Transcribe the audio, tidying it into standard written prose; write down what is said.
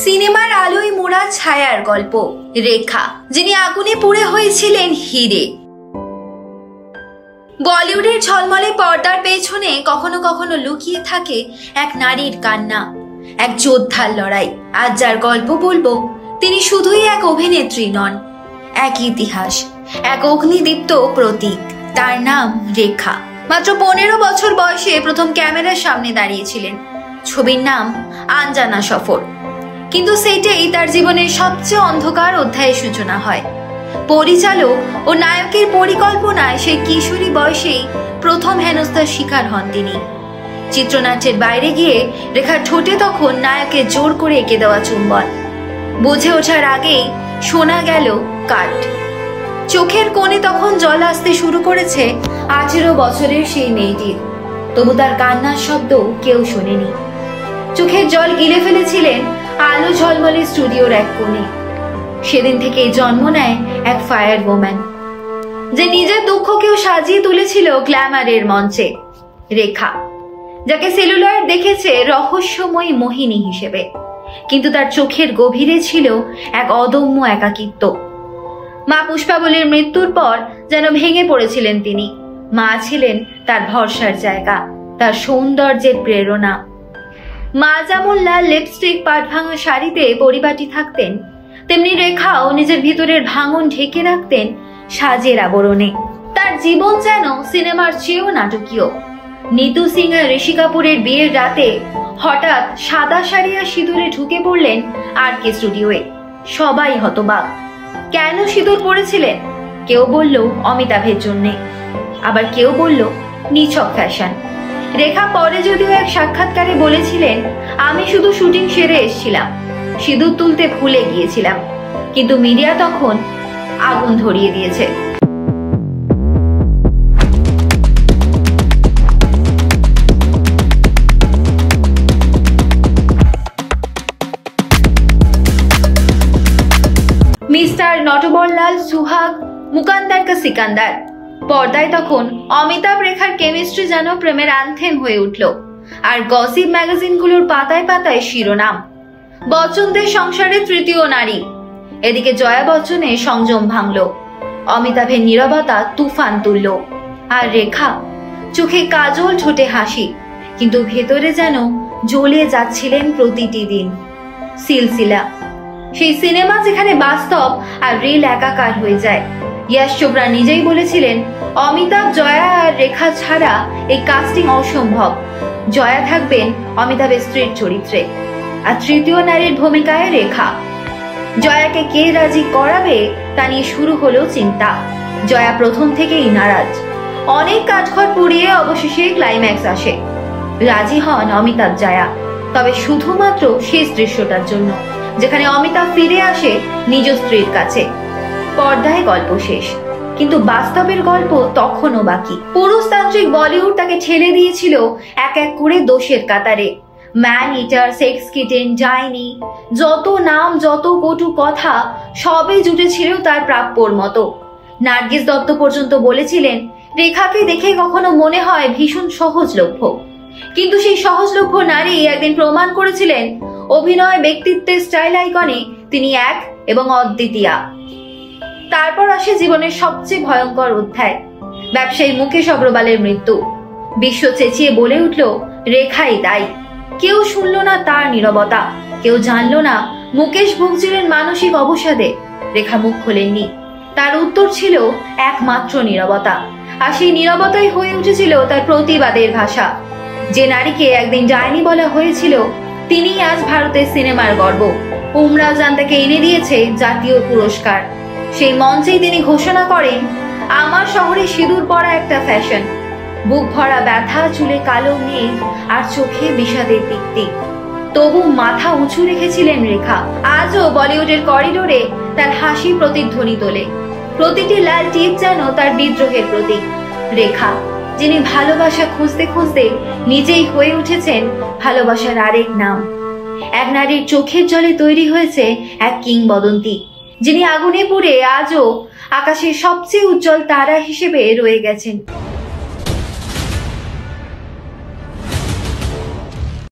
সিনেমার আলোয় মোড়া ছায়ার গল্প রেখা, যিনি আগুনে পুড়ে হয়েছিলেন হিরে। বলিউডের ঝলমলে পর্দার পেছনে কখনো কখনো লুকিয়ে থাকে এক নারীর কান্না, এক যোদ্ধার লড়াই। আজ যার গল্প বলবো তিনি শুধুই এক অভিনেত্রী নন, এক ইতিহাস, এক অগ্নিদীপ্ত প্রতীক। তার নাম রেখা। মাত্র 15 বছর বয়সে প্রথম ক্যামেরার সামনে দাঁড়িয়েছিলেন। ছবির নাম আনজানা সফর। কিন্তু সেটাই তার জীবনের সবচেয়ে অন্ধকার অধ্যায়ের সূচনা হয়। পরিচালক ও নায়কের পরিকল্পনায় সেই কিশোরী বয়সেই প্রথম হেনস্থার শিকার হন তিনি। চিত্রনাট্যের বাইরে গিয়ে রেখার ঠোঁটে তখন নায়কের জোর করে এঁকে দেওয়া চুম্বন। বুঝে ওঠার আগেই শোনা গেল কাট। চোখের কোণে তখন জল আসতে শুরু করেছে 18 বছরের সেই মেয়েটির। তবু তার কান্নার শব্দ কেউ শোনেনি। চোখের জল গিলে ফেলেছিলেন আলো ঝলমলে স্টুডিওর এক কোণে। সেদিন থেকেই জন্ম নেয় এক ফায়ার ওম্যান, যে নিজের দুঃখকেও সাজিয়ে তুলেছিল গ্ল্যামারের মঞ্চে। রেখা, যাকে সেলুলয়েড দেখেছে রহস্যময়ী মোহিনী হিসেবে, কিন্তু তার চোখের গভীরে ছিল এক অদম্য একাকিত্ব। মা পুষ্পাবলীর মৃত্যুর পর যেন ভেঙে পড়েছিলেন তিনি। মা ছিলেন তার ভরসার জায়গা, তার সৌন্দর্যের প্রেরণা। মা যেমন লাল লিপস্টিক পাট ভাঙা শাড়িতে পরিপাটি থাকতেন, তেমনি রেখাও নিজের ভিতরের ভাঙন ঢেকে রাখতেন সাজের আবরণে। তার জীবন যেন সিনেমার চেয়েও নাটকীয়। নিতু সিং আর ঋষি কাপুরের বিয়ের রাতে হঠাৎ সাদা শাড়ি আর সিঁদুরে ঢুকে পড়লেন RK স্টুডিওয়ে। সবাই হতবাক। কেন সিঁদুর পরেছিলেন? কেউ বলল অমিতাভের জন্যে, আবার কেউ বলল নিছক ফ্যাশন। রেখা পরে যদিও এক সাক্ষাৎকারে বলেছিলেন, আমি শুধু শুটিং সেরে এসেছিলাম, সিঁদুর তুলতে ভুলে গিয়েছিলাম। কিন্তু মিডিয়া তখন আগুন ধরিয়ে দিয়েছে। মিস্টার নটবরলাল সুহাগ, মুকান্দার কা সিকান্দার। পর্দায় তখন অমিতাভ রেখার কেমিস্ট্রি যেন প্রেমের অ্যানথেম হয়ে উঠল। আর গসিপ ম্যাগাজিনগুলোর পাতায় পাতায় শিরোনাম, বচ্চনদের সংসারে তৃতীয় নারী। এদিকে জয়া বচ্চনের সংযম ভাঙল, অমিতাভের নীরবতা তুফান তুলল। আর রেখা, চোখে কাজল, ঠোঁটে হাসি, কিন্তু ভেতরে যেন জ্বলে যাচ্ছিলেন প্রতিটি দিন। সিলসিলা, সেই সিনেমা যেখানে বাস্তব আর রিল একাকার হয়ে যায়। ইয়াশ চোপড়া নিজেই বলেছিলেন, অমিতাভ, জয়া আর রেখা ছাড়া এই কাস্টিং অসম্ভব। জয়া থাকবেন অমিতাভের স্ত্রীর চরিত্রে, আর তৃতীয় নারীর ভূমিকায় রেখা। জয়াকে কে রাজি করাবে তা নিয়ে শুরু হলো চিন্তা। জয়া প্রথম থেকেই নারাজ। অনেক কাঠখড় পুড়িয়ে অবশেষে ক্লাইম্যাক্স আসে। রাজি হন অমিতাভ, জয়া, তবে শুধুমাত্র শেষ দৃশ্যটার জন্য, যেখানে অমিতাভ ফিরে আসে নিজ স্ত্রীর কাছে। পর্দায় গল্প শেষ, কিন্তু বাস্তবের গল্প তখনও বাকি। পুরুষতান্ত্রিক বলিউড তাকে ঠেলে দিয়েছিল এক এক করে দোষের কাতারে। ম্যান ইটার, সেক্স কিটেন, ডাইনি, যত নাম, যত কটু কথা, সবই জুটেছিল তার প্রাপ্যর মতো। নার্গিস দত্ত পর্যন্ত বলেছিলেন, রেখাকে দেখে কখনো মনে হয় ভীষণ সহজলভ্য। কিন্তু সেই সহজলভ্য নারী একদিন প্রমাণ করেছিলেন, অভিনয়, ব্যক্তিত্বের, স্টাইল আইকনে তিনি এক এবং অদ্বিতীয়া। তারপর আসে জীবনের সবচেয়ে ভয়ঙ্কর অধ্যায়, ব্যবসায়ী মুকেশ অগ্রওয়ালের মৃত্যু। বিশ্ব চেঁচিয়ে বলে উঠল, রেখাই দায়ী। কেউ শুনল না তার নীরবতা, কেউ জানল না মুকেশ ভুগছিলেন মানসিক অবসাদে। রেখা মুখ খোলেননি। তার উত্তর ছিল একমাত্র নীরবতা, আর সেই নীরবতাই হয়ে উঠেছিল তার প্রতিবাদের ভাষা। যে নারীকে একদিন ডাইনি বলা হয়েছিল, তিনিই আজ ভারতের সিনেমার গর্ব। উমরাও জান তাকে এনে দিয়েছে জাতীয় পুরস্কার। সেই মঞ্চেই তিনি ঘোষণা করেন, আমার শহরে সিঁদুর পরা একটা ফ্যাশন। বুক ভরা ব্যথা, চুলে কালো মেঘ, আর চোখে বিষাদের দিকটি। তবু মাথা উঁচু রেখেছিলেন রেখা। আজও বলিউডের করিডোরে তার হাসি প্রতিধ্বনি তোলে। প্রতিটি লাল টিপ যেন তার বিদ্রোহের প্রতীক। রেখা, যিনি ভালোবাসা খুঁজতে খুঁজতে নিজেই হয়ে উঠেছেন ভালোবাসার আরেক নাম। এক নারীর চোখের জলে তৈরি হয়েছে এক কিংবদন্তি, যিনি আগুনে পুড়ে আজও আকাশের সবচেয়ে উজ্জ্বল তারা হিসেবে রয়ে গেছেন।